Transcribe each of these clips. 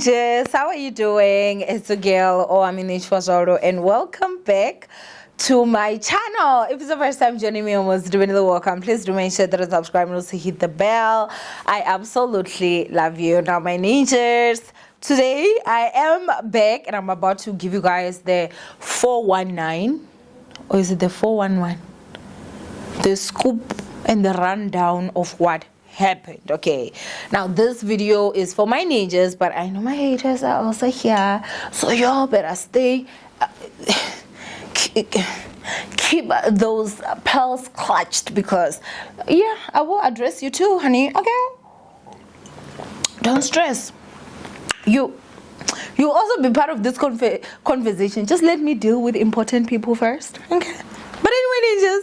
ninjas, how are you doing? It's a girl, Owamie, and welcome back to my channel. If it's the first time joining me, almost doing the welcome, please do make sure that you subscribe and also hit the bell. I absolutely love you. Now, my ninjas, today I am back and I'm about to give you guys the 419, or is it the 411? The scoop and the rundown of what happened. Okay, now this video is for my ninjas, but I know my haters are also here, so y'all better stay keep those pearls clutched, because yeah, I will address you too, honey. Okay, don't stress. You also be part of this conversation. Just let me deal with important people first, okay? But anyway, ninjas,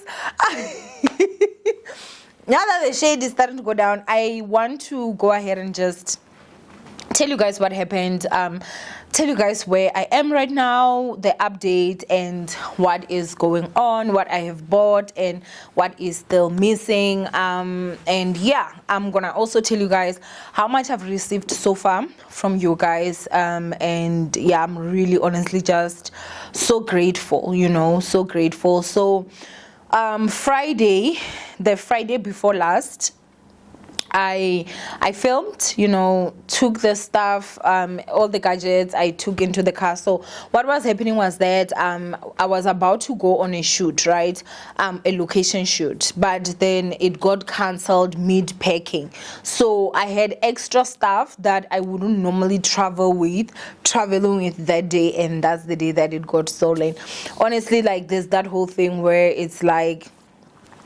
now that the shade is starting to go down, I want to go ahead and just tell you guys what happened, tell you guys where I am right now, the update, and what is going on, what I have bought and what is still missing. And yeah, I'm gonna also tell you guys how much I've received so far from you guys. And yeah, I'm really honestly just so grateful, so grateful. So Friday, the Friday before last, I filmed, took the stuff, all the gadgets I took into the car. So what was happening was that I was about to go on a shoot, right? A location shoot, but then it got cancelled mid-packing. So I had extra stuff that I wouldn't normally traveling with that day, and that's the day that it got stolen. Honestly, like, there's that whole thing where it's like,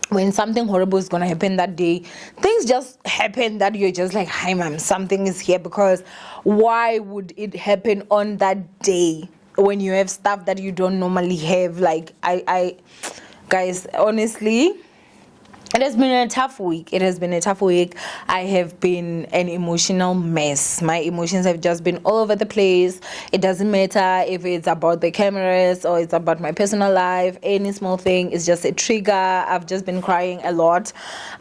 when something horrible is gonna happen that day, things just happen that you're just like, hi ma'am, something is here. Because why would it happen on that day when you have stuff that you don't normally have? Like, I guys, honestly, it has been a tough week. I have been an emotional mess. My emotions have just been all over the place. It doesn't matter if it's about the cameras or it's about my personal life. Any small thing is just a trigger. I've just been crying a lot.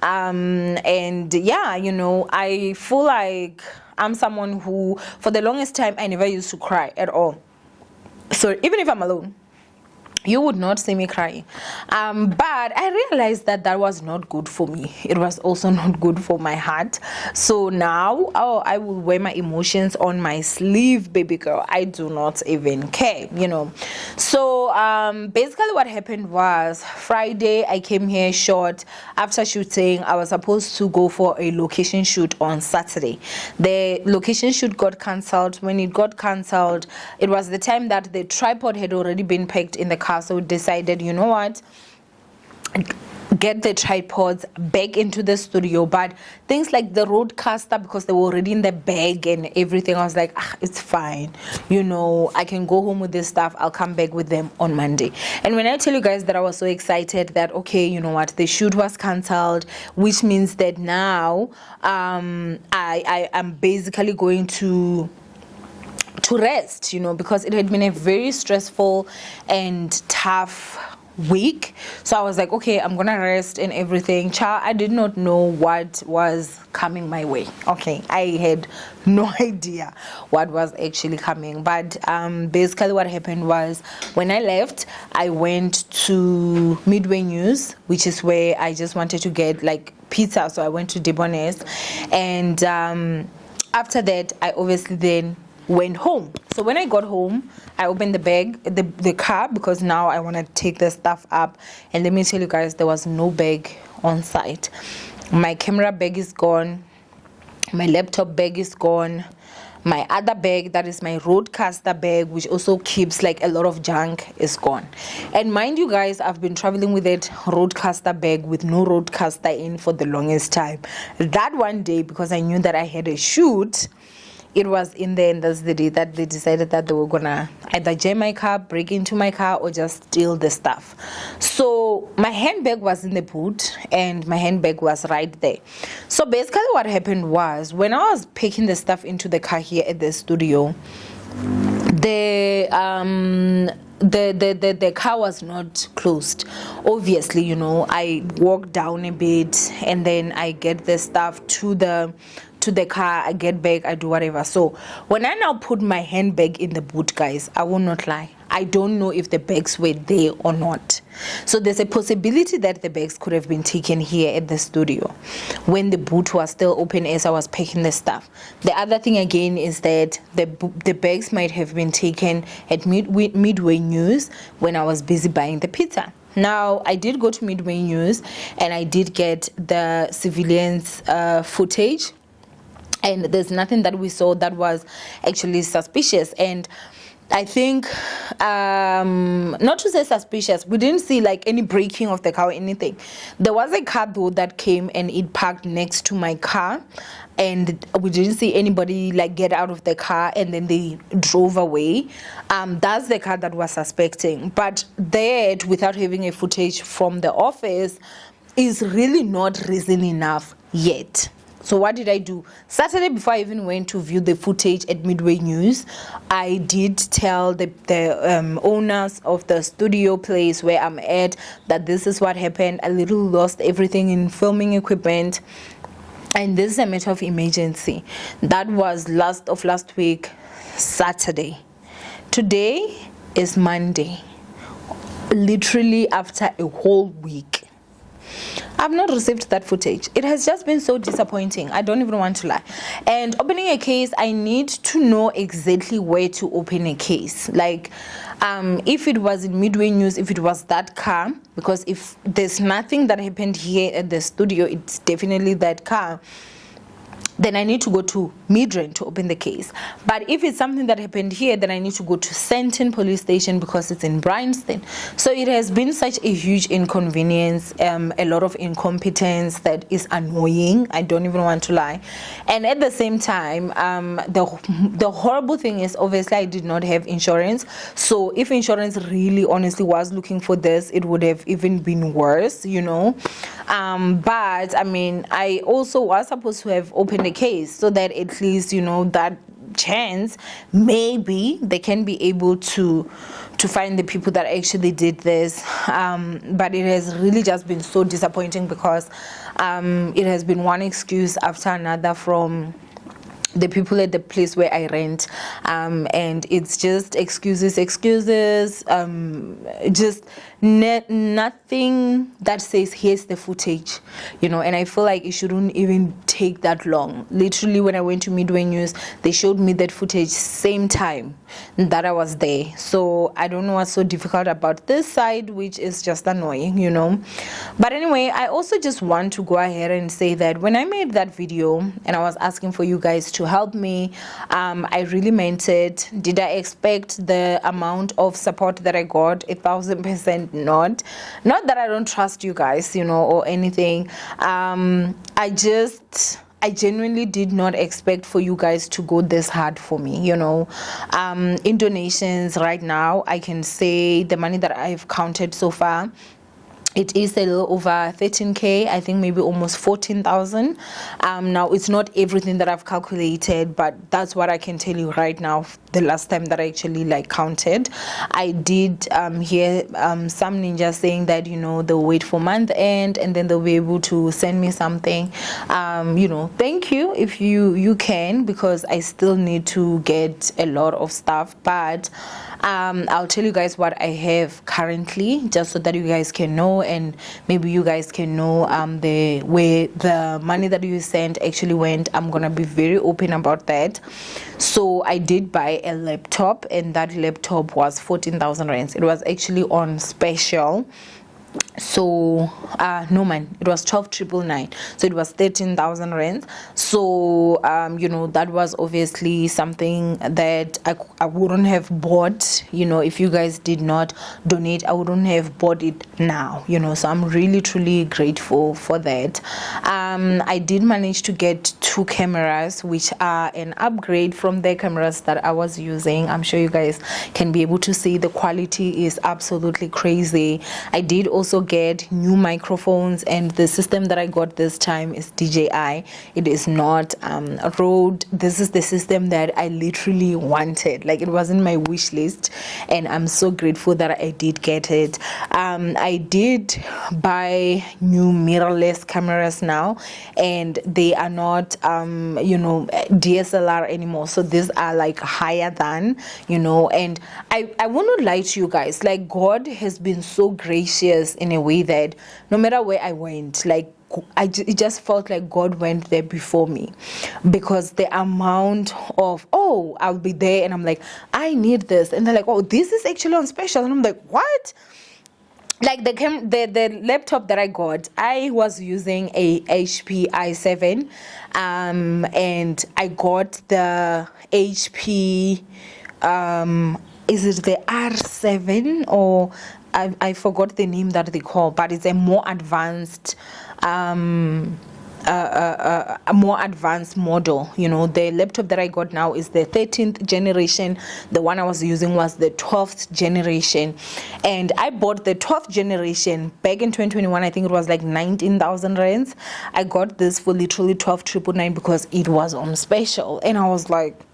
And yeah, I feel like I'm someone who, for the longest time, I never used to cry at all. So even if I'm alone, you would not see me crying. But I realized that was not good for me. It was also not good for my heart. So now, I will wear my emotions on my sleeve, baby girl. I do not even care, So basically what happened was, Friday I came here short. After shooting, I was supposed to go for a location shoot on Saturday. The location shoot got cancelled. When it got cancelled, it was the time that the tripod had already been packed in the car. So we decided, you know what, get the tripods back into the studio. But things like the roadcaster, because they were already in the bag and everything, I was like, it's fine, I can go home with this stuff. I'll come back with them on Monday. And when I tell you guys that I was so excited that, okay, you know what, the shoot was cancelled, which means that now I am basically going to rest, because it had been a very stressful and tough week. So I was like, okay, I'm gonna rest and everything. Child, I did not know what was coming my way. Okay, I had no idea what was actually coming. But basically what happened was, when I left, I went to Midway News, which is where I just wanted to get like pizza. So I went to Debonair's, and after that I obviously then went home. So when I got home, I opened the bag, the car, because now I want to take the stuff up. And let me tell you guys, there was no bag on site. My camera bag is gone. My laptop bag is gone. My other bag, that is my roadcaster bag, which also keeps like a lot of junk, is gone. And mind you guys, I've been traveling with that roadcaster bag with no roadcaster in for the longest time. That one day, because I knew that I had a shoot, it was in there, and that's the day that they decided that they were gonna either jam my car, break into my car, or just steal the stuff. So my handbag was in the boot, and my handbag was right there. So basically what happened was, when I was packing the stuff into the car here at the studio, the car was not closed. Obviously, you know, I walk down a bit and then I get the stuff to the car, I get back, I do whatever. So when I now put my handbag in the boot, guys, I will not lie, I don't know if the bags were there or not. So there's a possibility that the bags could have been taken here at the studio when the boot was still open as I was packing the stuff. The other thing again is that the bags might have been taken at Midway News when I was busy buying the pizza. Now, I did go to Midway News and I did get the civilians footage, and there's nothing that we saw that was actually suspicious. And I think, not to say suspicious, we didn't see like any breaking of the car or anything. There was a car though that came and it parked next to my car, and we didn't see anybody like get out of the car and then they drove away. That's the car that was suspecting. But that, without having a footage from the office, is really not reason enough yet. So what did I do? Saturday, before I even went to view the footage at Midway News, I did tell the owners of the studio place where I'm at that this is what happened. I literally lost everything in filming equipment, and this is a matter of emergency. That was last week, Saturday. Today is Monday. Literally after a whole week, I've not received that footage. It has just been so disappointing. I don't even want to lie. And opening a case, I need to know exactly where to open a case. Like, if it was in Midway News, if it was that car, because if there's nothing that happened here at the studio, it's definitely that car, then I need to go to Midrand to open the case. But if it's something that happened here, then I need to go to Sandton police station because it's in Bryanston. So it has been such a huge inconvenience, a lot of incompetence that is annoying. I don't even want to lie. And at the same time, the horrible thing is, obviously I did not have insurance. So if insurance really honestly was looking for this, it would have even been worse, you know. But I mean, I also was supposed to have opened a case so that at least, you know, that chance maybe they can be able to find the people that actually did this. But it has really just been so disappointing because it has been one excuse after another from the people at the place where I rent, and it's just excuses, just nothing that says here's the footage, you know. And I feel like it shouldn't even take that long. Literally, when I went to Midway News, they showed me that footage same time that I was there. So I don't know what's so difficult about this side, which is just annoying, you know. But anyway, I also just want to go ahead and say that when I made that video and I was asking for you guys to help me, I really meant it. Did I expect the amount of support that I got? 1,000% not that I don't trust you guys, you know, or anything. I genuinely did not expect for you guys to go this hard for me, you know. In donations right now, I can say the money that I've counted so far, it is a little over 13k, I think maybe almost 14,000. Now it's not everything that I've calculated, but that's what I can tell you right now. The last time that I actually like counted, I did hear some ninjas saying that, you know, they'll wait for month end and then they'll be able to send me something. You know, thank you if you can, because I still need to get a lot of stuff. But I'll tell you guys what I have currently, just so that you guys can know, and maybe you guys can know where the money that you sent actually went. I'm gonna be very open about that. So I did buy a laptop, and that laptop was 14,000 rands. It was actually on special. So no man, it was 12,999, so it was 13,000 rands. So you know, that was obviously something that I wouldn't have bought, you know, if you guys did not donate. I wouldn't have bought it now, you know. So I'm really truly grateful for that. I did manage to get 2 cameras, which are an upgrade from the cameras that I was using. I'm sure you guys can be able to see the quality is absolutely crazy. I did also get new microphones, and the system that I got this time is DJI. It is not Rode. This is the system that I literally wanted. Like, it wasn't my wish list, and I'm so grateful that I did get it. I did buy new mirrorless cameras now, and they are not DSLR anymore, so these are like higher than, and I will not lie to you guys, like, God has been so gracious in a way that no matter where I went, like, it just felt like God went there before me, because the amount of, oh, I'll be there and I'm like, I need this, and they're like, oh, this is actually on special, and I'm like, what? Like, the laptop that I got, I was using a HP i7, and I got the HP, is it the R7, or I forgot the name that they call, but it's a more advanced a more advanced model. The laptop that I got now is the 13th generation. The one I was using was the 12th generation, and I bought the 12th generation back in 2021. I think it was like 19,000 rands. I got this for literally 12,999 because it was on special, and I was like,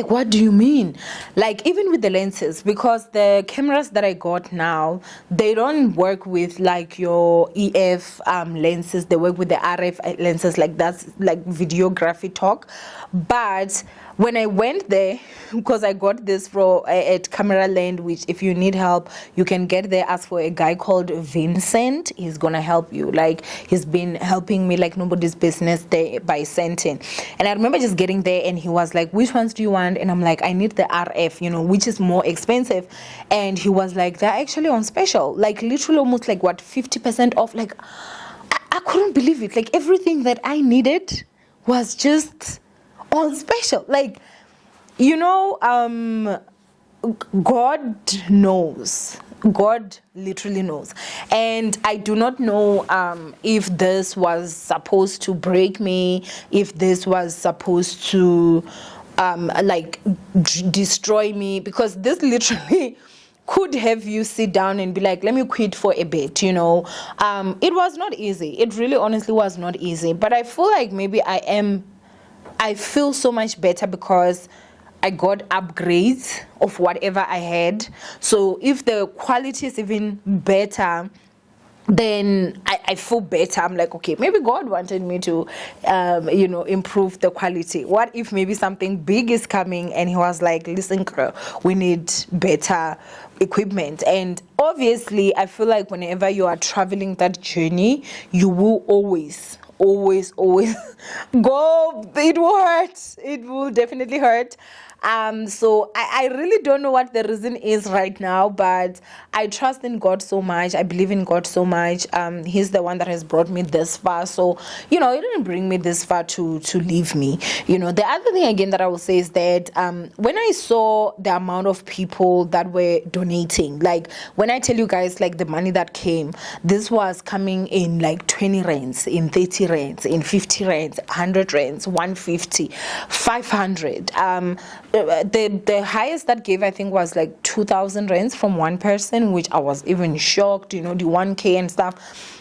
what do you mean? Like, even with the lenses, because the cameras that I got now, they don't work with like your EF lenses. They work with the RF lenses. Like, that's like videography talk. But when I went there, because I got this at Camera Land, which if you need help, you can get there. Ask for a guy called Vincent. He's gonna help you. Like, he's been helping me like nobody's business there by sending. And I remember just getting there, and he was like, which ones do you want? And I'm like, I need the RF, which is more expensive. And he was like, they're actually on special, like literally almost like 50% off. Like, I couldn't believe it. Like, everything that I needed was just on special. Like, God knows. God literally knows. And I do not know if this was supposed to break me, if this was supposed to destroy me, because this literally could have you sit down and be like, let me quit for a bit. It was not easy. It really honestly was not easy. But I feel like maybe I feel so much better because I got upgrades of whatever I had. So if the quality is even better, then I feel better. I'm like, okay, maybe God wanted me to, improve the quality. What if maybe something big is coming and he was like, listen, girl, we need better equipment. And obviously, I feel like whenever you are traveling that journey, you will always go. It will hurt. It will definitely hurt. So I really don't know what the reason is right now, but I trust in God so much. I believe in God so much. He's the one that has brought me this far. So, he didn't bring me this far to leave me. The other thing again that I will say is that when I saw the amount of people that were donating, like when I tell you guys, like the money that came, this was coming in like 20 rands, in 30 rands, in 50 rands, 100 rands, 150, 500. The highest that gave, I think, was like 2,000 rands from one person, which I was even shocked, the 1K and stuff.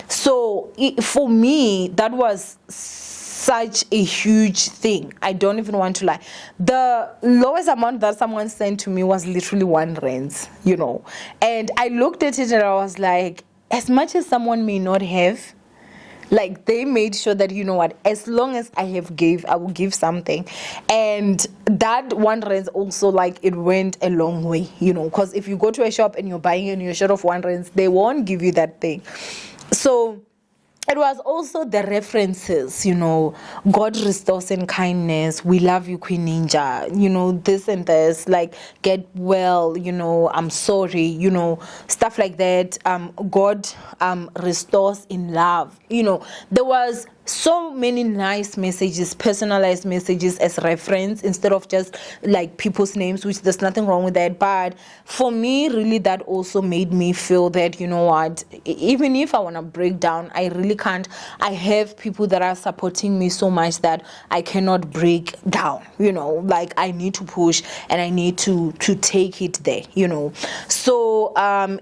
So for me, that was such a huge thing. I don't even want to lie. The lowest amount that someone sent to me was literally 1 rand, and I looked at it and I was like, as much as someone may not have, like, they made sure that, as long as I have I will give something. And that 1 rand also, like, it went a long way, because if you go to a shop and you're buying and you're short of 1 rand, they won't give you that thing. So it was also the references, God restores in kindness. We love you, Queen Ninja. This and this, like, get well. I'm sorry. Stuff like that. God restores in love. There was so many nice messages, personalized messages as reference instead of just like people's names, which there's nothing wrong with that. But for me, really, that also made me feel that, you know what, even if I want to break down, I really can't. I have people that are supporting me so much that I cannot break down, you know, like I need to push and I need to take it there, you know. So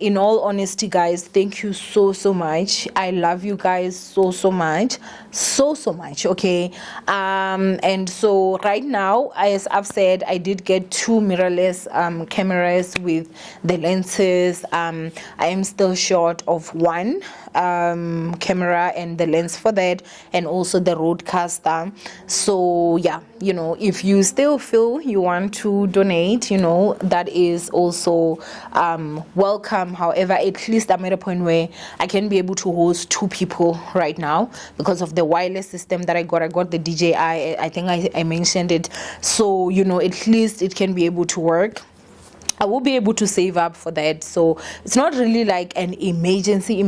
in all honesty, guys, thank you so much. I love you guys so much, so much. Okay. And so right now, as I've said, I did get 2 mirrorless cameras with the lenses. I am still short of 1 camera and the lens for that, and also the roadcaster. So yeah, you know, if you still feel you want to donate, you know, that is also welcome. However, at least I'm at a point where I can be able to host 2 people right now because of the wireless system that I got the DJI. I think I mentioned it. So, you know, at least it can be able to work. I will be able to save up for that. So it's not really like an emergency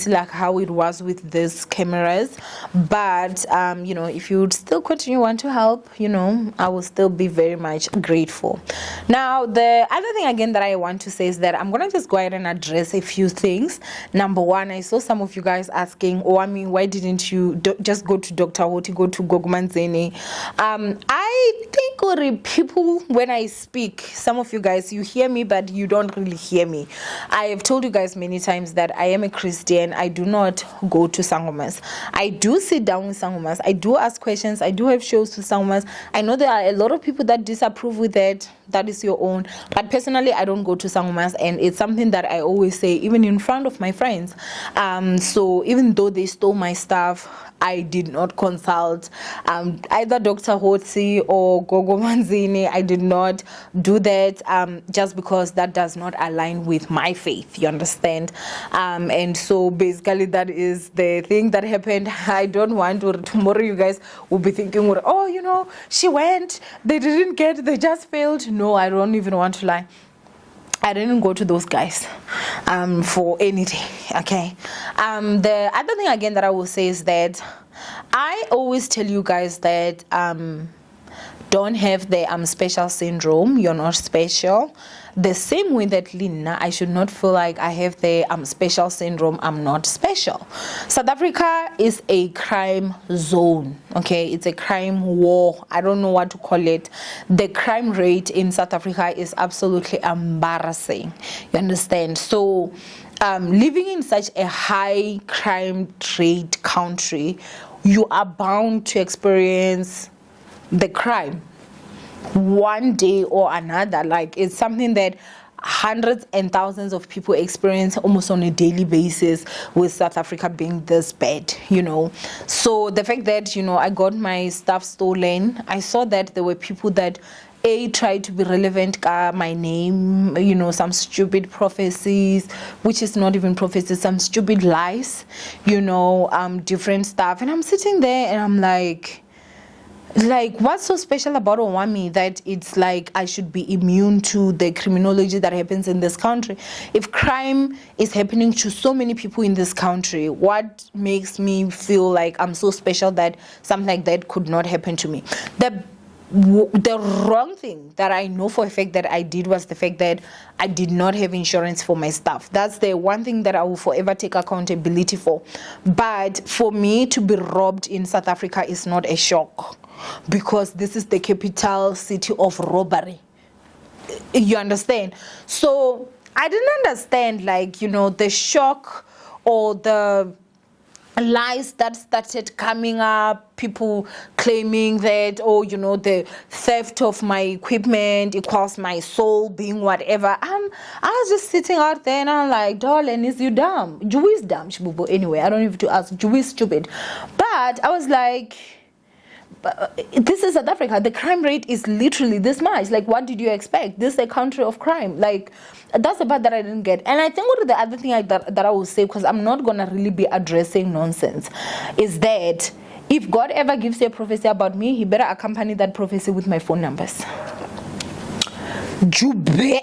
like how it was with these cameras. But you know, if you would still want to help, you know, I will still be very much grateful. Now, the other thing again that I want to say is that I'm gonna just go ahead and address a few things. Number one, I saw some of you guys asking, Owamie, why didn't you just go to Dr. Hoti, go to Gogumanzini? I think people, when I speak, some of you guys, you hear me, but you don't really hear me. I have told you guys many times that I am a Christian. I do not go to sangomas. I do sit down with sangomas. I do ask questions. I do have shows with sangomas. I know there are a lot of people that disapprove with that. That is your own. But personally, I don't go to sangomas, and it's something that I always say, even in front of my friends. So even though they stole my stuff, I did not consult either Dr. Hoti or Gogo Manzini. I did not do that just because that does not align with my faith, you understand? And so basically that is the thing that happened. I don't want to, tomorrow you guys will be thinking, oh, you know, she went, they didn't get, they just failed. No, I don't even want to lie. I didn't go to those guys for anything, okay? The other thing again that I will say is that I always tell you guys that don't have the special syndrome. You're not special. The same way that Lina, I should not feel like I have the special syndrome. I'm not special. South Africa is a crime zone, okay? It's a crime war. I don't know what to call it. The crime rate in South Africa is absolutely embarrassing. You understand? So living in such a high crime rate country, you are bound to experience the crime one day or another. Like, it's something that hundreds and thousands of people experience almost on a daily basis, with South Africa being this bad, you know. So the fact that, you know, I got my stuff stolen, I saw that there were people that tried to be relevant, my name, you know, some stupid prophecies, which is not even prophecies, some stupid lies, you know, different stuff. And I'm sitting there and I'm like, what's so special about Owamie that it's like I should be immune to the criminology that happens in this country? If crime is happening to so many people in this country, what makes me feel like I'm so special that something like that could not happen to me? The wrong thing that I know for a fact that I did was the fact that I did not have insurance for my stuff. That's the one thing that I will forever take accountability for. But for me to be robbed in South Africa is not a shock, because this is the capital city of robbery. You understand? So I didn't understand, like, you know, the shock or the lies that started coming up, people claiming that, oh, you know, the theft of my equipment equals my soul being whatever. I was just sitting out there and I'm like, darling, is you dumb? You is dumb, Shibubu. Anyway, I don't have to ask, you is stupid. But I was like, this is South Africa. The crime rate is literally this much. Like, what did you expect? This is a country of crime. Like, that's the part that I didn't get. And I think what the other thing that I will say, because I'm not going to really be addressing nonsense, is that if God ever gives you a prophecy about me, he better accompany that prophecy with my phone numbers. You better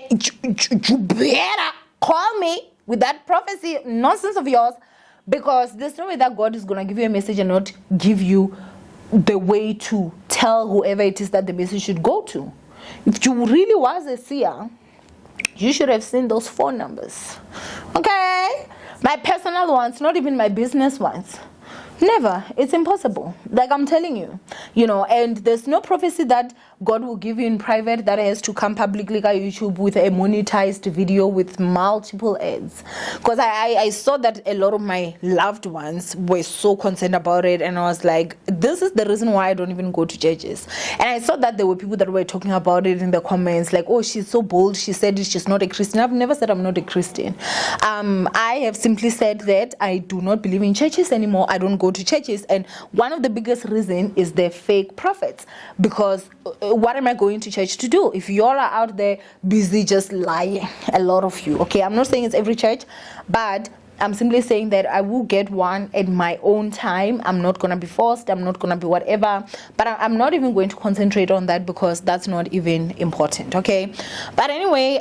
call me with that prophecy nonsense of yours. because there's no way that God is going to give you a message and not give you the way to tell whoever it is that the message should go to. If you really was a seer, you should have seen those phone numbers. Okay? My personal ones, not even my business ones. Never. It's impossible. Like I'm telling you, and there's no prophecy that God will give you in private that has to come publicly on YouTube with a monetized video with multiple ads. Because I saw that a lot of my loved ones were so concerned about it, and I was like, this is the reason why I don't even go to churches. And I saw that there were people that were talking about it in the comments, like, oh, she's so bold, she said she's not a Christian. I've never said I'm not a Christian. I have simply said that I do not believe in churches anymore. I don't go to churches, and one of the biggest reason is the fake prophets. Because what am I going to church to do if you all are out there busy just lying? A lot of you. Okay, I'm not saying it's every church, but I'm simply saying that I will get one at my own time. I'm not going to be forced. I'm not going to be whatever. But I'm not even going to concentrate on that because that's not even important, okay? But anyway,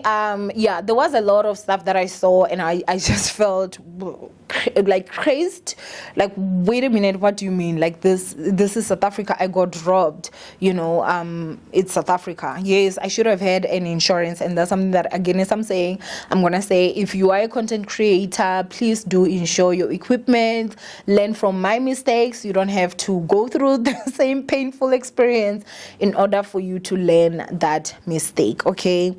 yeah, there was a lot of stuff that I saw, and I just felt like crazed. Like, wait a minute, what do you mean? Like, this is South Africa. I got robbed. It's South Africa. Yes, I should have had an insurance, and that's something that, again, as I'm saying, I'm going to say, if you are a content creator, please do insure your equipment. Learn from my mistakes. You don't have to go through the same painful experience in order for you to learn that mistake, okay?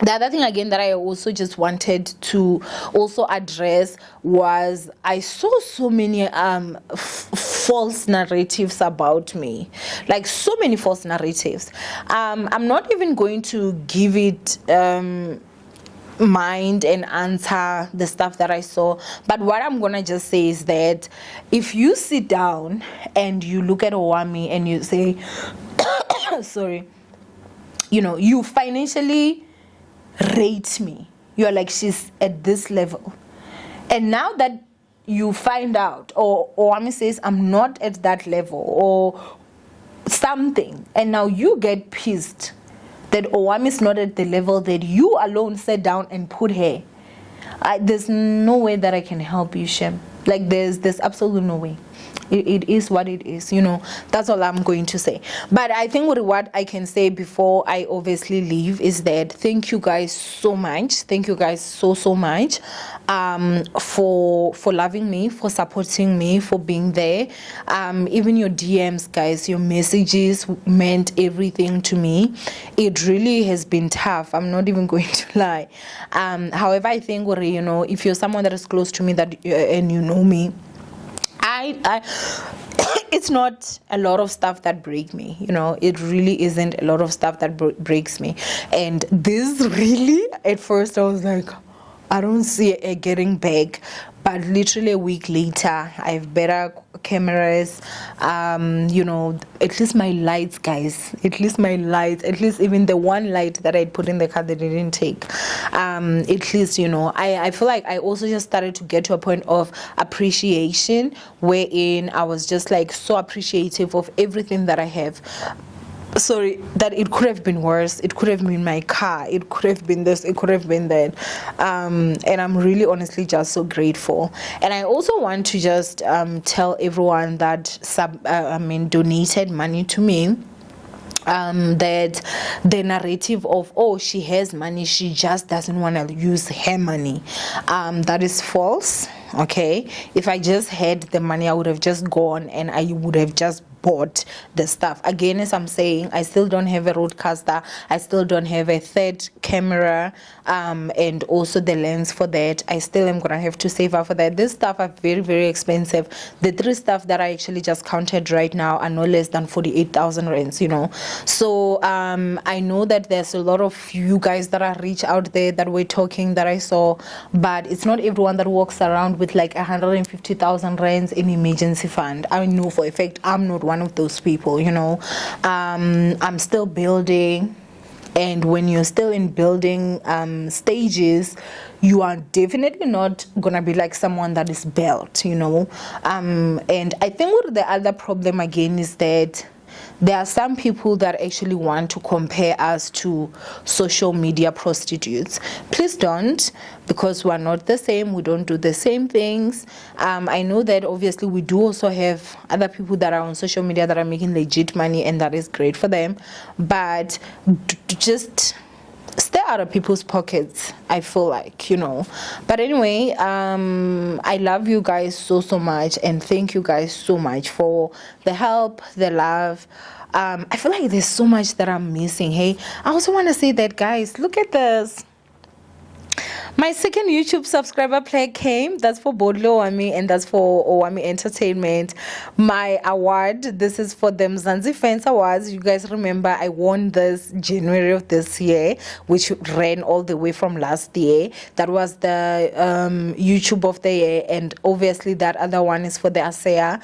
The other thing, again, that I also just wanted to also address was I saw so many false narratives about me. Like, so many false narratives. I'm not even going to give it mind and answer the stuff that I saw, but what I'm gonna just say is that if you sit down and you look at Owamie and you say sorry, you financially rate me, you're like, she's at this level, and now that you find out, or Owamie says I'm not at that level or something, and now you get pissed that Owamie is not at the level that you alone sat down and put her. There's no way that I can help you, Shem. Like, there's absolutely no way. It is what it is, That's all I'm going to say. But I think what I can say before I obviously leave is that thank you guys so much. Thank you guys so much for loving me, for supporting me, for being there. Even your DMs, guys, your messages meant everything to me. It really has been tough. I'm not even going to lie. However, I think, if you're someone that is close to me and you know me, I it's not a lot of stuff that break me, it really isn't a lot of stuff that breaks me. And this really, at first I was like, I don't see it getting back, but literally a week later I have better cameras, at least my lights, guys, at least even the one light that I put in the car that they didn't take, at least, I feel like I also just started to get to a point of appreciation wherein I was just like so appreciative of everything that I have. Sorry, that it could have been worse. It could have been my car. It could have been this. It could have been that. And I'm really honestly just so grateful. And I also want to just tell everyone that donated money to me, that the narrative of, oh, she has money, she just doesn't want to use her money, that is false. Okay, if I just had the money, I would have just gone and I would have just bought the stuff. Again, as I'm saying, I still don't have a roadcaster, I still don't have a third camera, and also the lens for that. I still am gonna have to save up for that. This stuff are very, very expensive. The three stuff that I actually just counted right now are no less than 48,000 rands, so I know that there's a lot of you guys that are rich out there that were talking that I saw, but it's not everyone that walks around with like 150,000 rands in emergency fund. I know for a fact I'm not one of those people. I'm still building, and when you're still in building stages, you are definitely not gonna be like someone that is built, and I think what the other problem again is that there are some people that actually want to compare us to social media prostitutes. Please don't, because we're not the same. We don't do the same things. I know that obviously we do also have other people that are on social media that are making legit money, and that is great for them, but just stay out of people's pockets, I feel like, but anyway, I love you guys so much, and thank you guys so much for the help, the love. I feel like there's so much that I'm missing. Hey, I also want to say that, guys, look at this. My second YouTube subscriber play came. That's for Bodlo Owamie, and that's for Owamie Entertainment. My award, this is for the Mzansi Fans Awards. You guys remember I won this January of this year, which ran all the way from last year. That was the YouTube of the year, and obviously that other one is for the ASEA,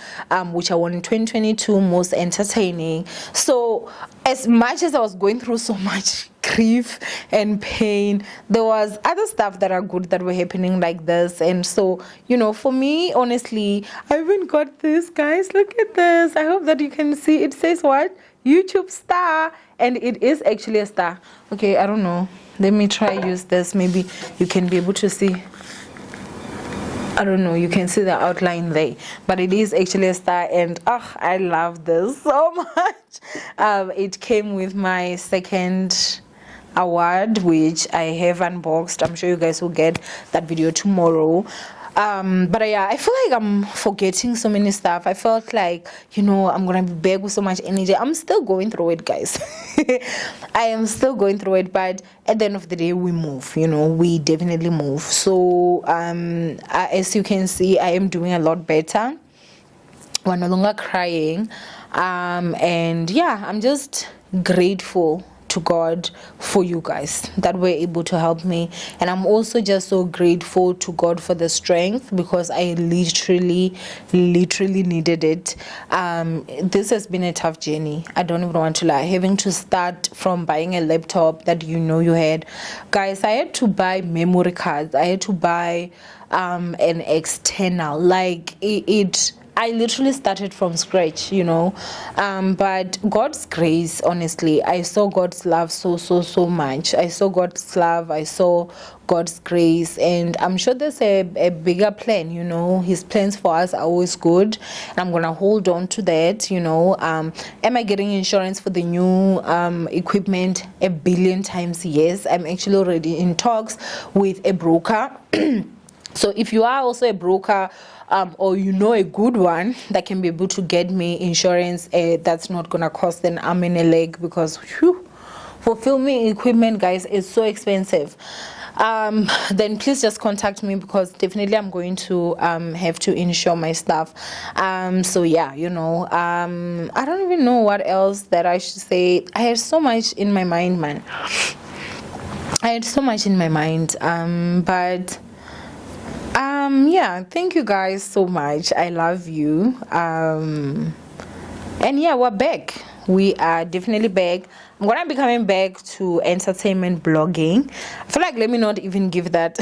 which I won in 2022, most entertaining. So as much as I was going through so much grief and pain, there was other stuff that are good that were happening like this. And so, for me, honestly, I even got this, guys. Look at this. I hope that you can see. It says what? YouTube star, and it is actually a star. Okay, I don't know, let me try use this. Maybe you can be able to see. I don't know, you can see the outline there, but it is actually a star, and I love this so much. It came with my second award, which I have unboxed. I'm sure you guys will get that video tomorrow. But yeah, I feel like I'm forgetting so many stuff. I felt like, I'm gonna be back with so much energy. I'm still going through it, guys. I am still going through it, but at the end of the day, we move. We definitely move. So as you can see, I am doing a lot better. We're no longer crying, and yeah, I'm just grateful to God for you guys that were able to help me, and I'm also just so grateful to God for the strength, because I literally needed it. This has been a tough journey. I don't even want to lie. Having to start from buying a laptop that you had, guys, I had to buy memory cards, I had to buy an external, like it I literally started from scratch, but God's grace, honestly, I saw God's love so much. I saw God's love, I saw God's grace, and I'm sure there's a bigger plan. His plans for us are always good, and I'm gonna hold on to that. Am I getting insurance for the new equipment? 1 billion times yes. I'm actually already in talks with a broker. So if you are also a broker, or a good one that can be able to get me insurance, that's not gonna cost an arm and a leg, because for filming equipment, guys, is so expensive. Then please just contact me, because definitely I'm going to have to insure my stuff. So yeah, I don't even know what else that I should say. I had so much in my mind, man. I had so much in my mind, but yeah, thank you guys so much. I love you. And yeah, we're back. We are definitely back. I'm gonna be coming back to entertainment blogging. I feel like, let me not even give that.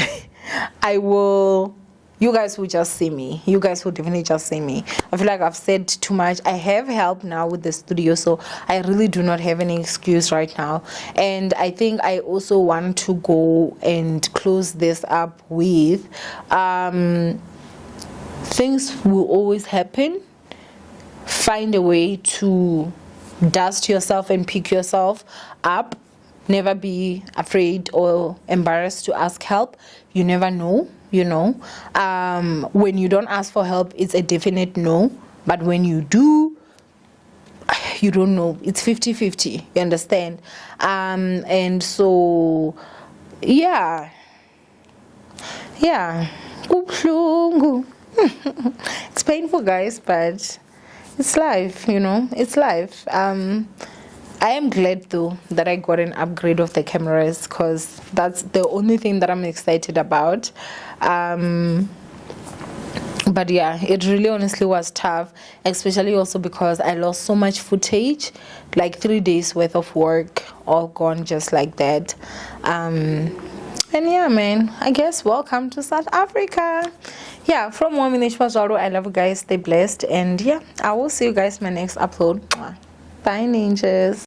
You guys will just see me. You guys will definitely just see me. I feel like I've said too much. I have help now with the studio, so I really do not have any excuse right now. And I think I also want to go and close this up with things will always happen. Find a way to dust yourself and pick yourself up. Never be afraid or embarrassed to ask help. You never know. When you don't ask for help, it's a definite no, but when you do, you don't know. It's 50-50. You understand? And so yeah, it's painful, guys, but it's life. It's life. I am glad though that I got an upgrade of the cameras, because that's the only thing that I'm excited about. But yeah, it really honestly was tough, especially also because I lost so much footage, like 3 days worth of work all gone just like that. And yeah, man, I guess welcome to South Africa. Yeah, from Owamie, I love you guys. Stay blessed, and yeah, I will see you guys in my next upload. Bye, ninjas.